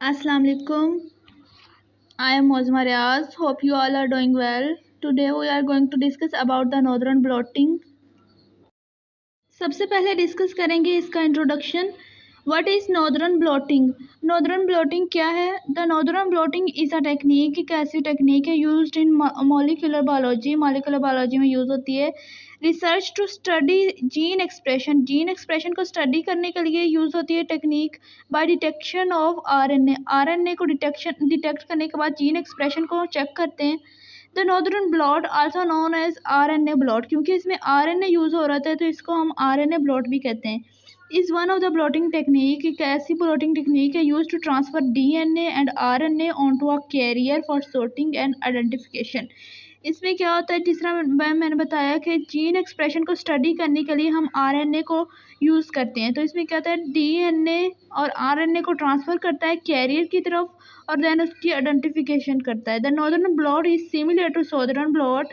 Assalamu alaikum. I am Mozma Riaz. Hope you all are doing well. Today we are going to discuss about the northern blotting. सबसे पहले discuss करेंगे इसका introduction. What is northern blotting? Northern blotting क्या है? The northern blotting is a technique. एक ऐसी technique है used in molecular biology. Molecular biology में यूज होती है. Research to study gene expression. Gene expression को स्टडी करने के लिए यूज होती है technique. By detection of RNA. RNA को डिटेक्ट करने के बाद जीन एक्सप्रेशन को चेक करते हैं. The northern blot also known as RNA blot. क्योंकि इसमें आरएनए यूज हो रहा था तो इसको हम आरएनए ब्लॉट भी कहते हैं. Is one of the blotting technique. एक ऐसी ब्लॉटिंग टेक्निक है use to transfer DNA and RNA onto a carrier for sorting and identification. इसमें क्या होता है, जिस तरह मैंने बताया कि जीन एक्सप्रेशन को स्टडी करने के लिए हम आरएनए को यूज़ करते हैं. तो इसमें क्या होता है, डीएनए और आरएनए को ट्रांसफ़र करता है कैरियर की तरफ और देन उसकी आइडेंटिफिकेशन करता है. The northern blot is similar to southern blot.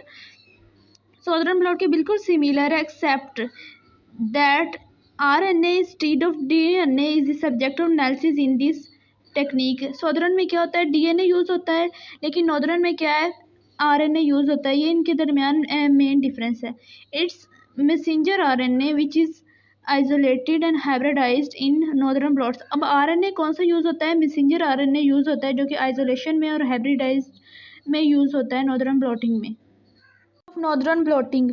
Southern blot के बिल्कुल सिमिलर है except that RNA instead of DNA is the subject of analysis in this technique. Southern में क्या होता है, डीएनए यूज़ होता है, लेकिन नॉर्दर्न में क्या है, आरएनए यूज़ होता है. ये इनके दरमियान मेन डिफरेंस है. It's messenger RNA which is isolated and hybridised in northern blots. अब आरएनए कौन सा यूज़ होता है, मैसेंजर आरएनए यूज़ होता है जो कि आइसोलेशन में और हाइब्रिडाइज्ड में यूज़ होता है नॉर्दर्न ब्लॉटिंग में. Northern blotting.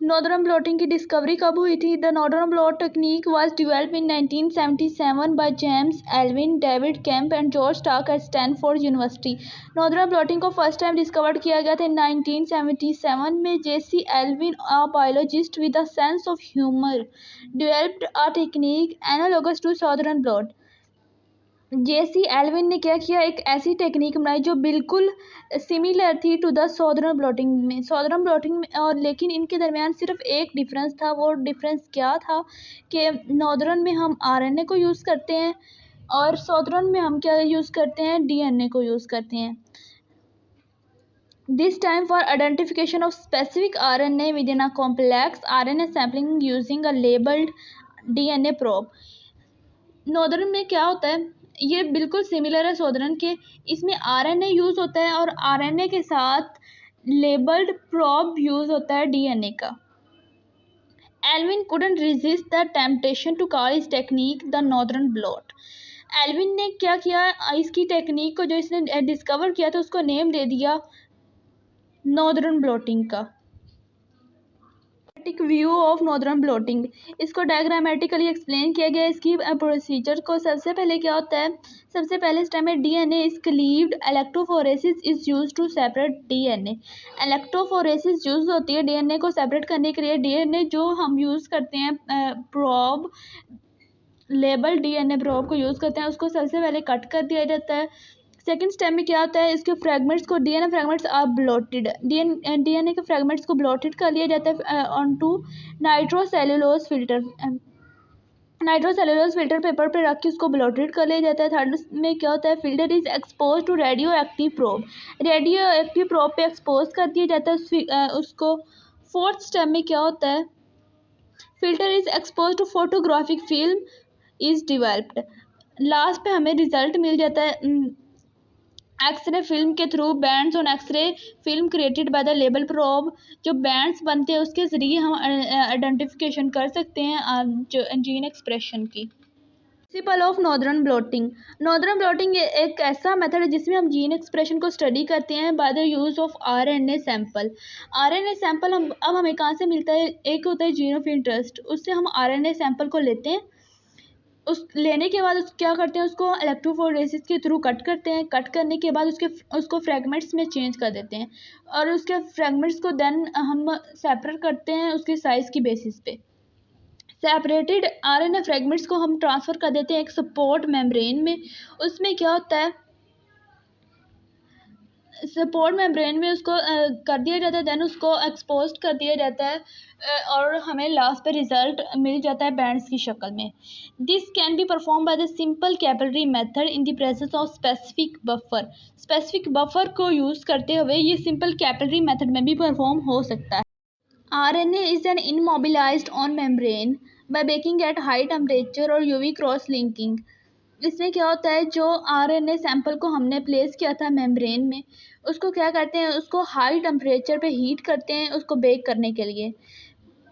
नॉर्दर्न ब्लॉटिंग की डिस्कवरी कब हुई थी? The northern blot technique was developed in 1977 by James Alwine, David Kemp and George Stark at Stanford University. Northern blotting को फर्स्ट टाइम डिस्कवर्ड किया गया था 1977 में. J C Alwine, a biologist with a sense of humour, developed a technique analogous to southern blot. J C Alwine ने क्या किया, एक ऐसी टेक्निक बनाई जो बिल्कुल सिमिलर थी टू द सॉदर्न ब्लॉटिंग में और लेकिन इनके दरमियान सिर्फ एक डिफरेंस था. वो डिफरेंस क्या था कि नॉर्दर्न में हम आरएनए को यूज़ करते हैं और सॉदर्न में हम क्या यूज़ करते हैं, डीएनए को यूज़ करते हैं. This time for identification of specific RNA within a complex RNA sampling using a labeled DNA probe. Northern में क्या होता है, ये बिल्कुल सिमिलर है सॉदर्न के. इसमें आरएनए यूज़ होता है और आरएनए के साथ लेबल्ड प्रोब यूज़ होता है डीएनए का. Alvin couldn't resist the temptation to call his technique the northern blot. Alvin ने क्या किया, इसकी टेक्निक को जो इसने डिस्कवर किया था उसको नेम दे दिया नॉर्दर्न ब्लॉटिंग का. View of northern blotting. इसको डायग्रामेटिकली एक्सप्लेन किया गया. इसकी प्रोसीजर को सबसे पहले क्या होता है, सबसे पहले स्टेप में DNA is cleaved. Electrophoresis is used to separate DNA. Electrophoresis use होती है डीएनए को सेपरेट करने के लिए. डीएनए जो हम यूज़ करते हैं प्रोब, लेबल डीएनए प्रोब को यूज़ करते हैं, उसको सबसे पहले कट कर दिया जाता है. सेकेंड स्टेप में क्या होता है, इसके फ्रेगमेंट्स को, DNA fragments are blotted. DNA के फ्रेगमेंट्स को ब्लॉटेड कर लिया जाता है on to nitrocellulose filter. Nitrocellulose filter paper पे रख के उसको ब्लॉटेड कर लिया जाता है. थर्ड में क्या होता है, filter is expose to radio active probe. Radio active probe पे एक्सपोज कर दिया जाता है उसको. फोर्थ स्टेप में क्या होता है, filter is expose to photographic film is developed. Last पे हमें रिजल्ट मिल जाता है एक्सरे फिल्म के through. Bands on X-ray film created by the label probe. जो बैंड्स बनते हैं उसके ज़रिए हम आइडेंटिफिकेशन कर सकते हैं जो जीन एक्सप्रेशन की. Principle of northern blotting. Northern blotting एक ऐसा मेथड है जिसमें हम जीन एक्सप्रेशन को स्टडी करते हैं by the use of RNA sample. RNA sample हम अब हमें कहाँ से मिलता है, एक होता है जीन ऑफ इंटरेस्ट, उससे हम आरएनए सैंपल को लेते हैं. उस लेने के बाद क्या करते हैं, उसको इलेक्ट्रोफोरेसिस के थ्रू कट करते हैं. कट करने के बाद उसको फ्रेगमेंट्स में चेंज कर देते हैं और उसके फ्रेगमेंट्स को देन हम सेपरेट करते हैं उसके साइज़ की बेसिस पे. सेपरेटेड आरएनए फ्रेगमेंट्स को हम ट्रांसफ़र कर देते हैं एक सपोर्ट मेम्ब्रेन में. उसमें क्या होता है, सपोर्ट मेम्ब्रेन में उसको कर दिया जाता है, देन उसको एक्सपोज कर दिया जाता है और हमें लास्ट पे रिजल्ट मिल जाता है बैंड्स की शक्ल में. This can be perform by the simple capillary method in the presence of specific buffer. Specific buffer को यूज़ करते हुए ये सिंपल कैपिलरी मेथड में भी परफॉर्म हो सकता है. RNA is an immobilized on membrane by baking at high temperature or UV cross linking. इसमें क्या होता है, जो आरएनए सैंपल को हमने प्लेस किया था मेम्ब्रेन में, उसको क्या करते हैं, उसको हाई टेम्परेचर पे हीट करते हैं उसको बेक करने के लिए।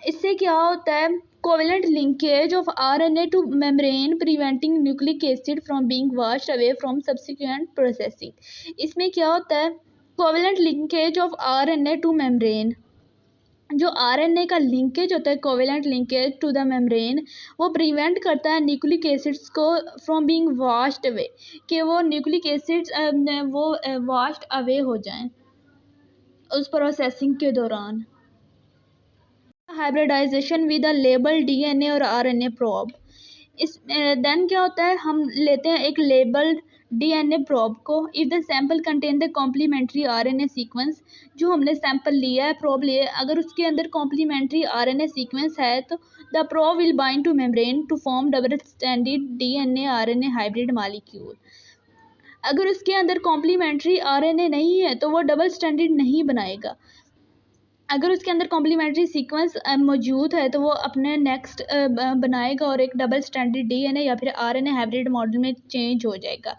इससे क्या होता है, covalent linkage of RNA to membrane preventing nucleic acid from being washed away from subsequent processing. इसमें क्या होता है, covalent linkage of RNA to membrane, जो आरएनए का लिंकेज होता है, covalent linkage to the membrane, वो प्रिवेंट करता है न्यूक्लिक एसिड्स को फ्रॉम बीइंग वॉश्ड अवे, कि वो न्यूक्लिक एसिड्स वो वॉश्ड अवे हो जाएं उस प्रोसेसिंग के दौरान। Hybridisation with a label DNA और आरएनए प्रोब। इस देन क्या होता है, हम लेते हैं एक लेबल्ड डीएनए प्रोब को। If the sample contain the complementary RNA sequence, जो हमने सैंपल लिया है, प्रोब लिया है, अगर उसके अंदर कॉम्प्लीमेंट्री आरएनए सीक्वेंस है तो the probe will bind to membrane to form double standard DNA RNA hybrid molecule. अगर उसके अंदर कॉम्प्लीमेंट्री आरएनए नहीं है तो वो डबल स्टैंडर्ड नहीं बनाएगा। अगर उसके अंदर कॉम्प्लीमेंट्री सीक्वेंस मौजूद है तो वो अपने नेक्स्ट बनाएगा और एक डबल स्टैंडर्ड डीएनए या फिर आरएनए हाइब्रिड मॉडल में चेंज हो जाएगा।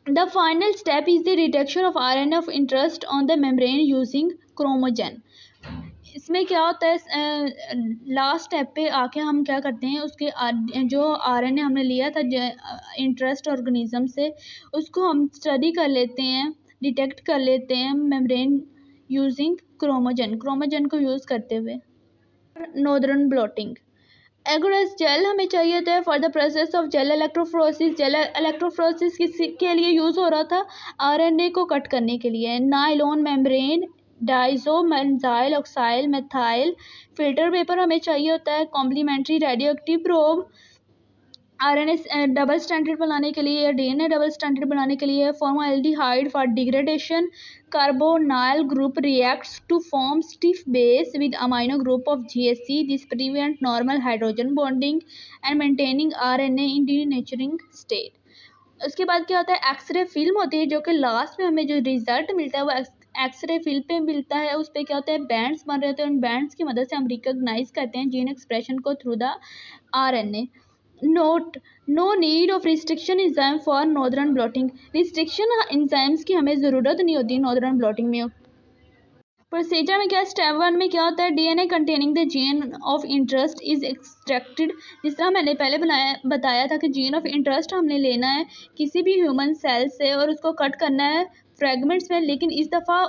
The final step is the detection of RNA of interest on the membrane using chromogen. इसमें क्या होता है, लास्ट स्टेप पे आके हम क्या करते हैं, उसके जो आरएनए हमने लिया था इंटरेस्ट ऑर्गेनिज्म से, उसको हम स्टडी कर लेते हैं, डिटेक्ट कर लेते हैं मेम्ब्रेन यूजिंग क्रोमोजन को यूज़ करते हुए। नॉर्दर्न ब्लॉटिंग, एगोडस जेल हमें चाहिए होता है for the process of gel electrophoresis. Gel electrophoresis के लिए यूज़ हो रहा था, आरएनए को कट करने के लिए। Nylon membrane, diazobenzyl oxyl methyl filter paper हमें चाहिए होता है। Complementary radio active probe, RNA double standard बनाने के लिए या डीएनए डबल स्टैंडर्ड बनाने के लिए। Formaldehyde for degradation, carbonyl group reacts to form stiff base with amino group of GSC. This prevent normal hydrogen bonding and maintaining RNA in denaturing state. उसके बाद क्या होता है, एक्सरे फिल्म होती है, जो कि लास्ट में हमें जो रिजल्ट मिलता है वो एक्सरे फिल्म पे मिलता है। उस पर क्या होता है, बैंड्स बन रहे होते हैं, उन बैंड्स की मदद से हम रिकॉग्नाइज करते हैं जीन एक्सप्रेशन को through the RNA. Note, no need of restriction enzyme for northern blotting. Restriction enzymes की हमें ज़रूरत नहीं होती नॉर्दर्न ब्लॉटिंग में। प्रोसीजर में क्या, स्टेप 1 में क्या होता है, DNA containing the gene of interest is extracted. जिस तरह मैंने पहले बताया था कि जीन ऑफ इंटरेस्ट हमने लेना है किसी भी ह्यूमन सेल से और उसको कट करना है फ्रेगमेंट्स में, लेकिन इस दफ़ा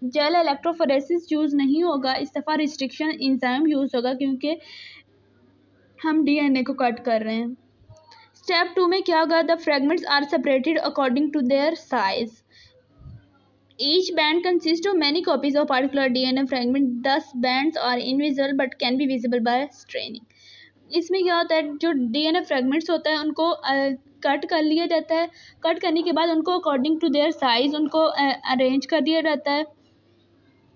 जेल इलेक्ट्रोफोरेसिस यूज़ नहीं होगा, इस दफ़ा रिस्ट्रिक्शन एंजाइम यूज़ होगा क्योंकि हम डीएनए को कट कर रहे हैं। स्टेप 2 में क्या होगा, the fragments are separated according to their size. Each band consists of many copies of particular DNA fragment. Thus, bands are invisible but can be visible by straining. इसमें क्या होता है, जो डीएनए फ्रेगमेंट्स होता है उनको कट कर लिया जाता है। कट करने के बाद उनको अकॉर्डिंग टू देयर साइज उनको अरेंज कर दिया जाता है।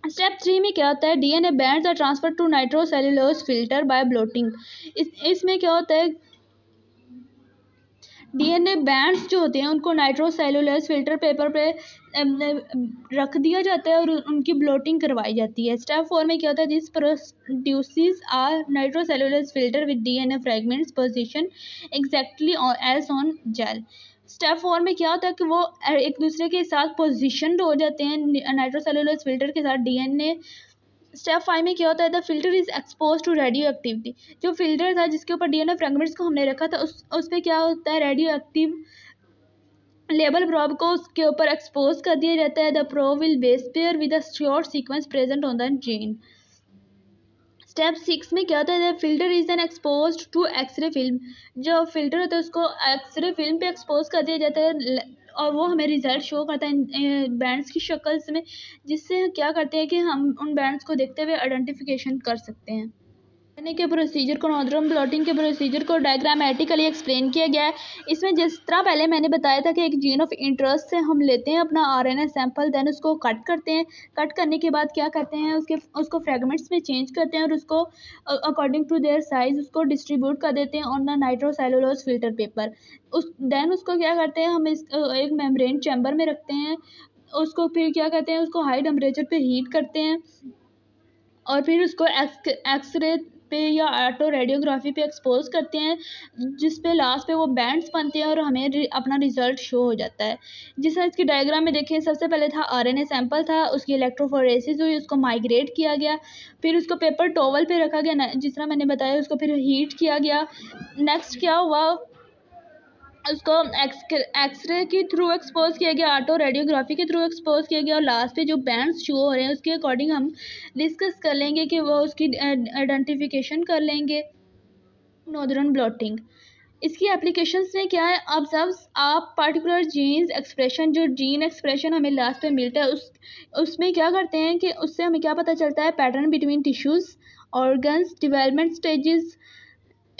स्टेप 3 में क्या होता है, DNA bands are transfer to nitrocellulose filter by blotting. इसमें क्या होता है, डीएनए बैंड्स जो होते हैं उनको नाइट्रोसेल्युलोज फिल्टर पेपर पे रख दिया जाता है और उनकी ब्लोटिंग करवाई जाती है। स्टेप 4 में क्या होता है, this produces are nitrocellulose filter with DNA fragments position exactly as on gel. Step 4 में क्या होता है कि वो एक दूसरे के साथ पोजीशन हो जाते हैं नाइट्रोसेल्युलोज फिल्टर के साथ डीएनए। स्टेप 5 में क्या होता है, the filter is expose to radio activity. जो फिल्टर था जिसके ऊपर डीएनए फ्रेगमेंट्स को हमने रखा था उस पर क्या होता है, रेडियो एक्टिव लेबल प्रोब को उसके ऊपर एक्सपोज कर दिया जाता है। The probe will base pair with a short sequence present on the gene. Step 6 में क्या होता है, the filter is an expose to X-ray film. जो फिल्टर होता है उसको एक्सरे फिल्म पे एक्सपोज कर दिया जाता है और वो हमें रिजल्ट शो करता है बैंड्स की शक्ल में, जिससे क्या करते हैं कि हम उन बैंड्स को देखते हुए आइडेंटिफिकेशन कर सकते हैं। के प्रोसीजर को, नॉर्दर्न ब्लॉटिंग के प्रोसीजर को डायग्रामेटिकली एक्सप्लेन किया गया है। इसमें जिस तरह पहले मैंने बताया था कि एक जीन ऑफ इंटरेस्ट से हम लेते हैं अपना आरएनए सैंपल, देन उसको कट करते हैं। कट करने के बाद क्या करते हैं, उसको फ्रेगमेंट्स में चेंज करते हैं और उसको अकॉर्डिंग टू देयर साइज उसको डिस्ट्रीब्यूट कर देते हैं on the nitrocellulose filter paper. Then उसको क्या करते हैं, हम एक मेम्ब्रेन चैम्बर में रखते हैं। उसको फिर क्या करते हैं, उसको हाई टेम्परेचर पे हीट करते हैं और फिर उसको एक्सरे पे या ऑटो रेडियोग्राफी पे एक्सपोज करते हैं, जिस पे लास्ट पे वो बैंड्स बनते हैं और हमें अपना रिजल्ट शो हो जाता है। जिस तरह इसकी डायग्राम में देखें, सबसे पहले था आरएनए सैंपल था, उसकी इलेक्ट्रोफोरेसिस हुई, उसको माइग्रेट किया गया, फिर उसको पेपर टॉवल पे रखा गया, जिस तरह मैंने बताया, उसको फिर हीट किया गया। नेक्स्ट क्या हुआ, उसको एक्सरे के थ्रू एक्सपोज किया गया, ऑटो रेडियोग्राफी के थ्रू एक्सपोज किया गया, और लास्ट पे जो बैंड्स शो हो रहे हैं उसके अकॉर्डिंग हम डिस्कस कर लेंगे कि वो उसकी आइडेंटिफिकेशन कर लेंगे। नॉर्दर्न ब्लॉटिंग, इसकी एप्लीकेशंस में क्या है, आप पार्टिकुलर जीन्स एक्सप्रेशन, जो जीन एक्सप्रेशन हमें लास्ट पे मिलता है, उसमें क्या करते हैं कि उससे हमें क्या पता चलता है, pattern between tissues, organs, development stages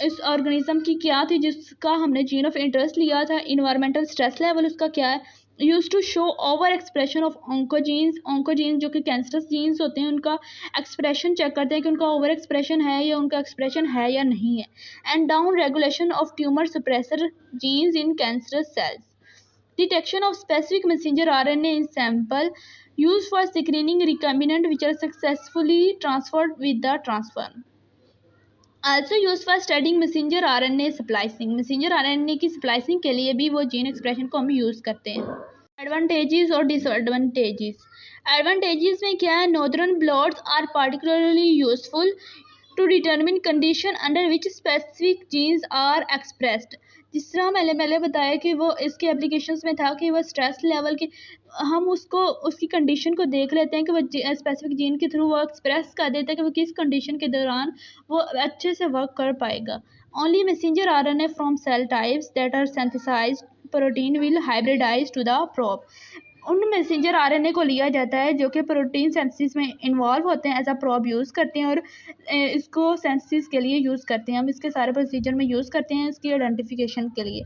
इस ऑर्गेनिज्म की क्या थी जिसका हमने जीन ऑफ इंटरेस्ट लिया था, इन्वायरमेंटल स्ट्रेस लेवल उसका क्या है, use to show over expression of oncogenes जो कि कैंसरस जीन्स होते हैं, उनका एक्सप्रेशन चेक करते हैं कि उनका ओवर एक्सप्रेशन है या उनका एक्सप्रेशन है या नहीं है। And down regulation of tumour suppressor genes in cancerous cells, detection of specific messenger RNA in sample, use for screening recombinant which are successfully transferred with the transfer, also use for studying messenger RNA splicing, messenger RNA की splicing के लिए भी वो gene expression को हम use करते हैं। Advantages और डिसएडवांटेजेस, एडवांटेजेस में क्या है, northern blots are particularly useful to determine condition under which specific genes are expressed, जिस तरह मैंने पहले बताया कि वो इसके एप्लीकेशंस में था कि वो स्ट्रेस लेवल के, हम उसकी कंडीशन को देख लेते हैं कि वो स्पेसिफिक जीन के थ्रू वो एक्सप्रेस कर देता है कि वो किस कंडीशन के दौरान वो अच्छे से वर्क कर पाएगा। Only messenger RNA from cell types that are synthesized protein will hybridize to the probe, उन मैसेंजर आरएनए को लिया जाता है जो कि प्रोटीन सिंथेसिस में इन्वॉल्व होते हैं, एज अ प्रोब यूज़ करते हैं और इसको सिंथेसिस के लिए यूज़ करते हैं, हम इसके सारे प्रोसीजर में यूज़ करते हैं इसकी आइडेंटिफिकेशन के लिए।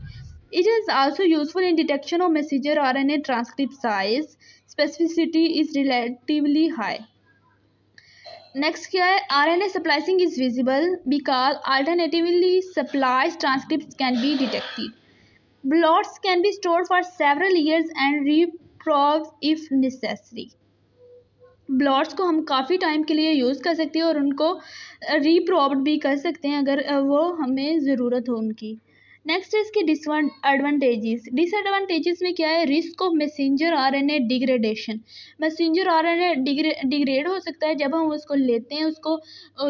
It is also useful in detection of messenger RNA transcript size, specificity is relatively high. Next क्या है, RNA splicing is visible because alternatively spliced transcripts can be detected, blots can be stored for several years and reprobed if necessary, blots को हम काफ़ी time के लिए use कर सकते हैं और उनको रीप्रॉब्ड भी कर सकते हैं अगर वो हमें ज़रूरत हो उनकी। नेक्स्ट है इसके डिसएडवांटेजेस में क्या है, risk of messenger RNA degradation, messenger RNA degrade हो सकता है जब हम उसको लेते हैं, उसको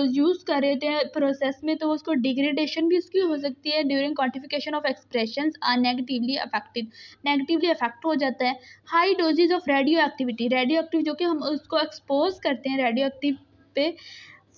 यूज़ कर रहे थे प्रोसेस में, तो उसको डिग्रेडेशन भी उसकी हो सकती है, during quantification of expressions are negatively affect हो जाता है। High doses of radioactive जो कि हम उसको एक्सपोज करते हैं रेडियो एक्टिव पे,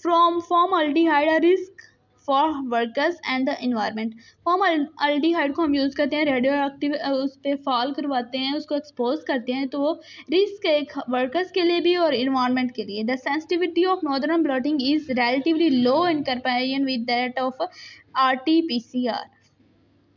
formaldehyde are risk for workers and the environment, formaldehyde को हम यूज़ करते हैं रेडियो एक्टिव उस पर फॉल करवाते हैं, उसको एक्सपोज करते हैं, तो वो रिस्क है वर्कर्स के लिए भी और इन्वायरमेंट के लिए। The sensitivity of northern blotting is relatively low in comparison with that of RT-PCR,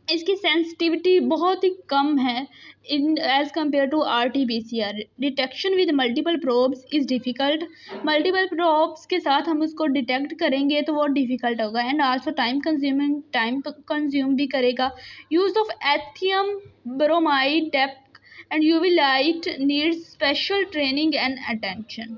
इसकी सेंसिटिविटी बहुत ही कम है in as compare to RT-PCR। Detection with multiple probes is difficult, multiple probes के साथ हम उसको डिटेक्ट करेंगे तो वो डिफ़िकल्ट होगा, एंड आल्सो टाइम कंज्यूम भी करेगा। Use of ethidium bromide depth and UV light needs special training and attention.